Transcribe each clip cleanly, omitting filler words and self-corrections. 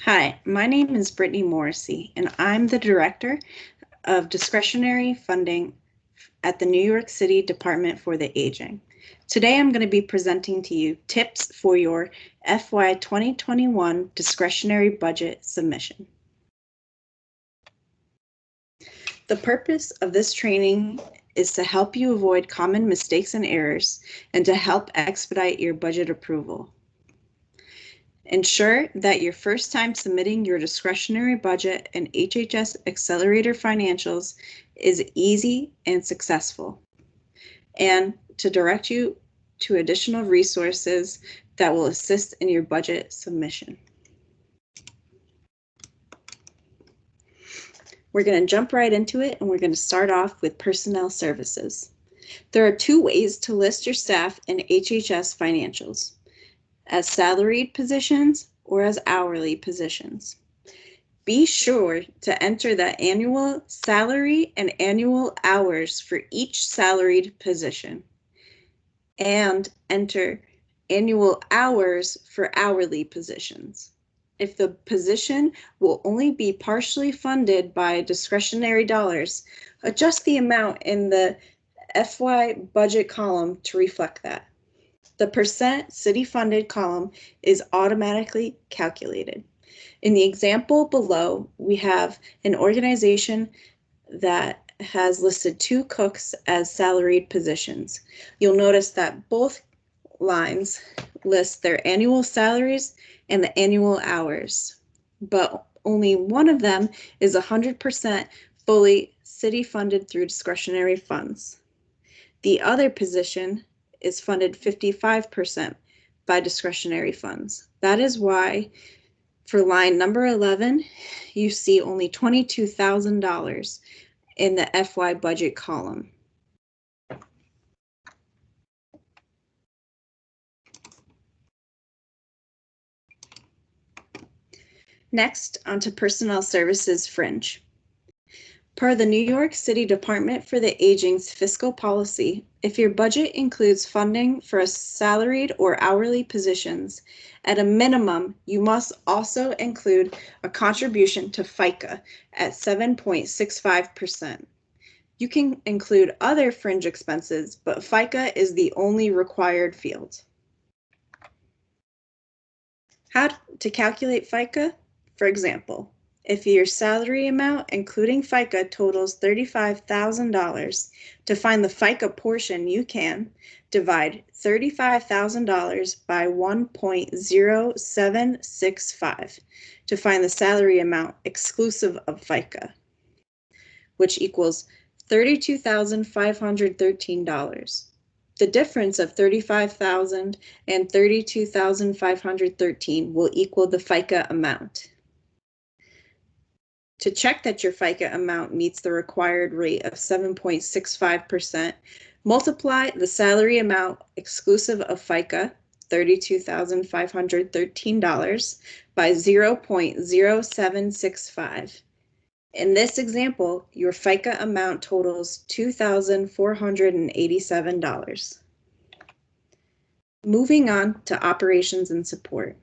Hi, my name is Brittany Morrissey, and I'm the Director of Discretionary Funding at the New York City Department for the Aging. Today I'm going to be presenting to you tips for your FY 2021 discretionary budget submission. The purpose of this training is to help you avoid common mistakes and errors and to help expedite your budget approval. Ensure that your first time submitting your discretionary budget and HHS Accelerator financials is easy and successful, and to direct you to additional resources that will assist in your budget submission. We're going to jump right into it, and we're going to start off with personnel services. There are two ways to list your staff in HHS financials: as salaried positions or as hourly positions. Be sure to enter the annual salary and annual hours for each salaried position, and enter annual hours for hourly positions. If the position will only be partially funded by discretionary dollars, adjust the amount in the FY budget column to reflect that. The percent city funded column is automatically calculated. In the example below, we have an organization that has listed 2 cooks as salaried positions. You'll notice that both lines list their annual salaries and the annual hours, but only one of them is 100% fully city funded through discretionary funds. The other position is funded 55% by discretionary funds. That is why for line number 11, you see only $22,000 in the FY budget column. Next, onto personnel services fringe. Per the New York City Department for the Aging's fiscal policy, if your budget includes funding for a salaried or hourly positions, at a minimum, you must also include a contribution to FICA at 7.65%. You can include other fringe expenses, but FICA is the only required field. How to calculate FICA? For example, if your salary amount, including FICA, totals $35,000, to find the FICA portion, you can divide $35,000 by 1.0765 to find the salary amount exclusive of FICA, which equals $32,513. The difference of $35,000 and $32,513 will equal the FICA amount. To check that your FICA amount meets the required rate of 7.65%, multiply the salary amount exclusive of FICA, $32,513, by 0.0765. In this example, your FICA amount totals $2,487. Moving on to operations and support.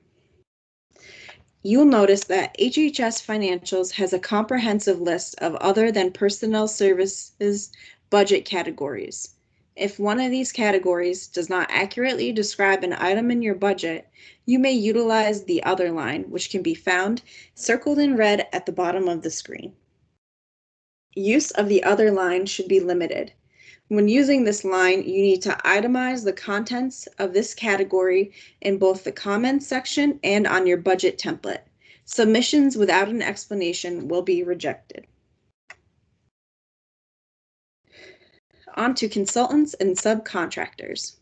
You'll notice that HHS Financials has a comprehensive list of other than personnel services budget categories. If one of these categories does not accurately describe an item in your budget, you may utilize the other line, which can be found circled in red at the bottom of the screen. Use of the other line should be limited. When using this line, you need to itemize the contents of this category in both the comments section and on your budget template. Submissions without an explanation will be rejected. On to consultants and subcontractors.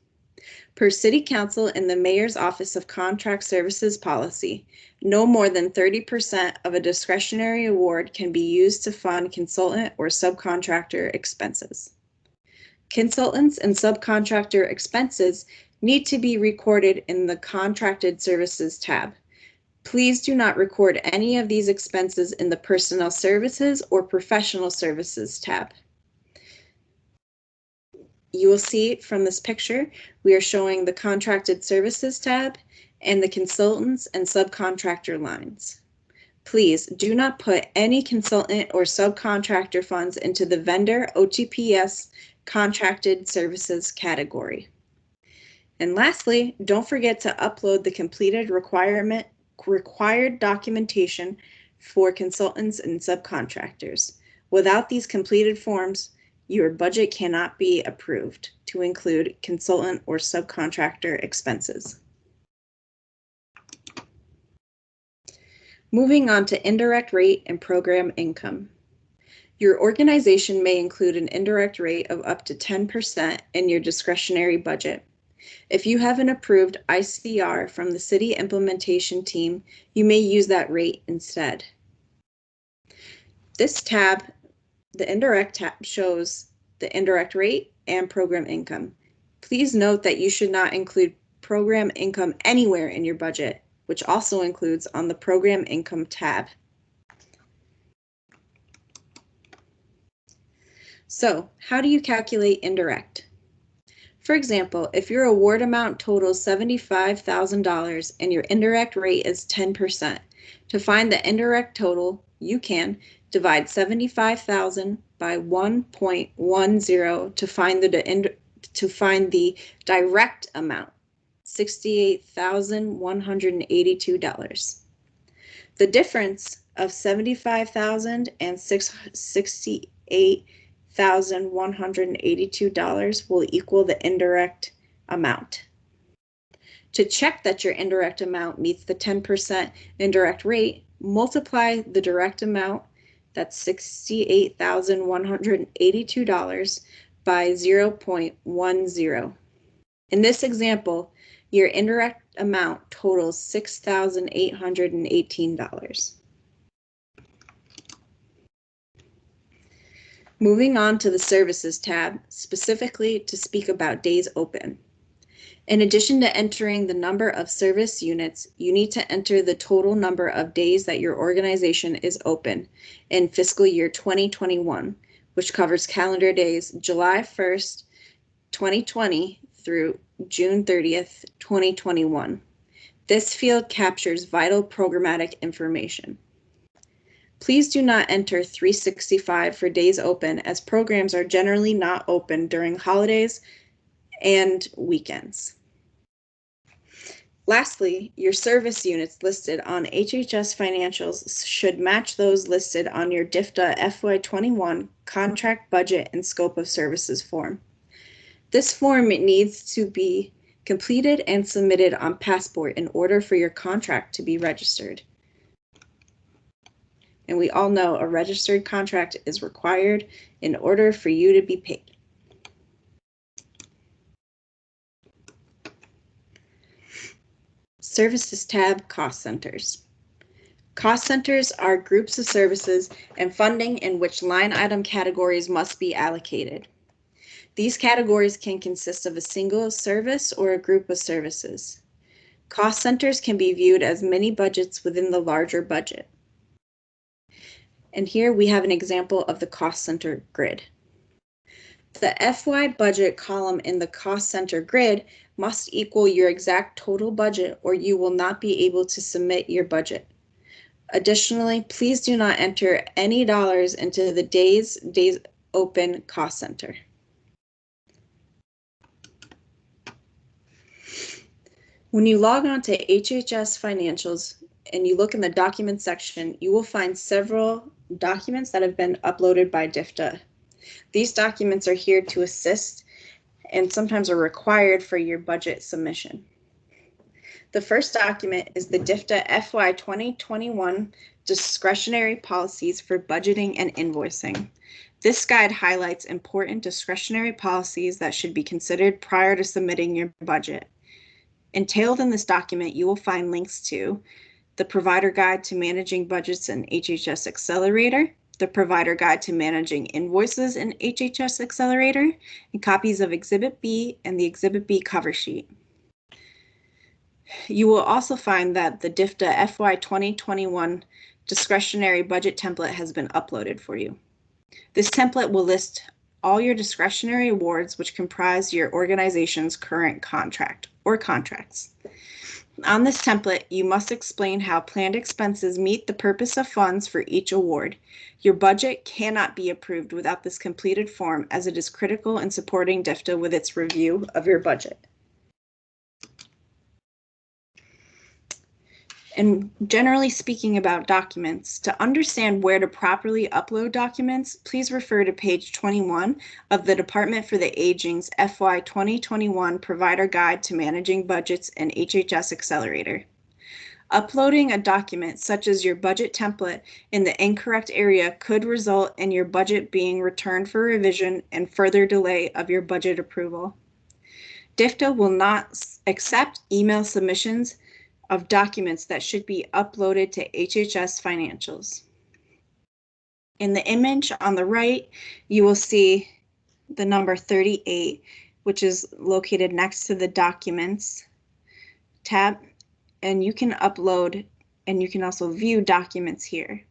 Per City Council and the Mayor's Office of Contract Services policy, no more than 30% of a discretionary award can be used to fund consultant or subcontractor expenses. Consultants and subcontractor expenses need to be recorded in the Contracted Services tab. Please do not record any of these expenses in the Personnel Services or Professional Services tab. You will see from this picture, we are showing the Contracted Services tab and the Consultants and Subcontractor lines. Please do not put any consultant or subcontractor funds into the vendor OTPS contracted services category. And lastly, don't forget to upload the completed required documentation for consultants and subcontractors. Without these completed forms, your budget cannot be approved to include consultant or subcontractor expenses. Moving on to indirect rate and program income. Your organization may include an indirect rate of up to 10% in your discretionary budget. If you have an approved ICR from the city implementation team, you may use that rate instead. This tab, the indirect tab, shows the indirect rate and program income. Please note that you should not include program income anywhere in your budget, which also includes on the program income tab. So, how do you calculate indirect? For example, if your award amount totals $75,000 and your indirect rate is 10%, to find the indirect total, you can divide 75,000 by 1.10 to find the direct amount, $68,182. The difference of 75,000 and $68,182 will equal the indirect amount. To check that your indirect amount meets the 10% indirect rate, multiply the direct amount, that's $68,182, by 0.10. In this example, your indirect amount totals $6,818. Moving on to the Services tab, specifically to speak about days open. In addition to entering the number of service units, you need to enter the total number of days that your organization is open in fiscal year 2021, which covers calendar days July 1st, 2020 through June 30th, 2021. This field captures vital programmatic information. Please do not enter 365 for days open, as programs are generally not open during holidays and weekends. Lastly, your service units listed on HHS financials should match those listed on your DFTA FY21 contract budget and scope of services form. This form needs to be completed and submitted on Passport in order for your contract to be registered. And we all know a registered contract is required in order for you to be paid. Services tab, cost centers. Cost centers are groups of services and funding in which line item categories must be allocated. These categories can consist of a single service or a group of services. Cost centers can be viewed as mini budgets within the larger budget. And here we have an example of the cost center grid. The FY budget column in the cost center grid must equal your exact total budget, or you will not be able to submit your budget. Additionally, please do not enter any dollars into the days open cost center. When you log on to HHS Financials and you look in the documents section, you will find several documents that have been uploaded by DFTA. These documents are here to assist and sometimes are required for your budget submission. The first document is the DFTA FY 2021 Discretionary Policies for Budgeting and Invoicing. This guide highlights important discretionary policies that should be considered prior to submitting your budget. Entailed in this document, you will find links to the Provider Guide to Managing Budgets in HHS Accelerator, the Provider Guide to Managing Invoices in HHS Accelerator, and copies of Exhibit B and the Exhibit B cover sheet. You will also find that the DFTA FY 2021 Discretionary Budget template has been uploaded for you. This template will list all your discretionary awards which comprise your organization's current contract or contracts. On this template, you must explain how planned expenses meet the purpose of funds for each award. Your budget cannot be approved without this completed form, as it is critical in supporting DFTA with its review of your budget. And generally speaking about documents, to understand where to properly upload documents, please refer to page 21 of the Department for the Aging's FY21 Provider Guide to Managing Budgets and HHS Accelerator. Uploading a document such as your budget template in the incorrect area could result in your budget being returned for revision and further delay of your budget approval. DFTA will not accept email submissions of documents that should be uploaded to HHS financials. In the image on the right, you will see the number 38, which is located next to the Documents tab, and you can upload and you can also view documents here.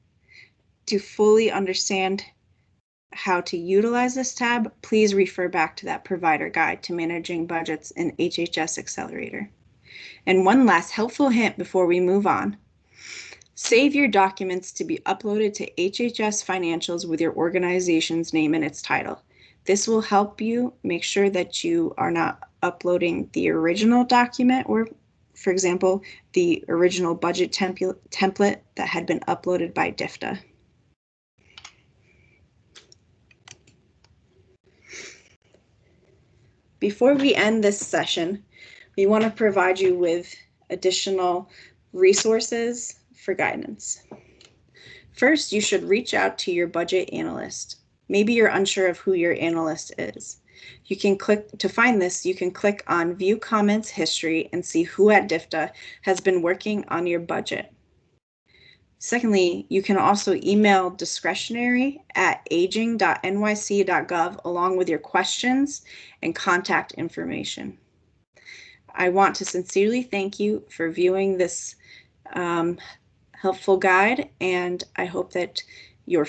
To fully understand how to utilize this tab, please refer back to that Provider Guide to Managing Budgets in HHS Accelerator. And one last helpful hint before we move on. Save your documents to be uploaded to HHS financials with your organization's name and its title. This will help you make sure that you are not uploading the original document or, for example, the original budget template that had been uploaded by DFTA. Before we end this session, we want to provide you with additional resources for guidance. First, you should reach out to your budget analyst. Maybe you're unsure of who your analyst is. You can click to find this, you can click on View Comments History and see who at DFTA has been working on your budget. Secondly, you can also email discretionary@aging.nyc.gov along with your questions and contact information. I want to sincerely thank you for viewing this helpful guide, and I hope that your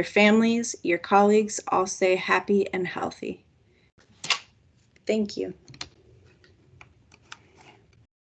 families, your colleagues all stay happy and healthy. Thank you.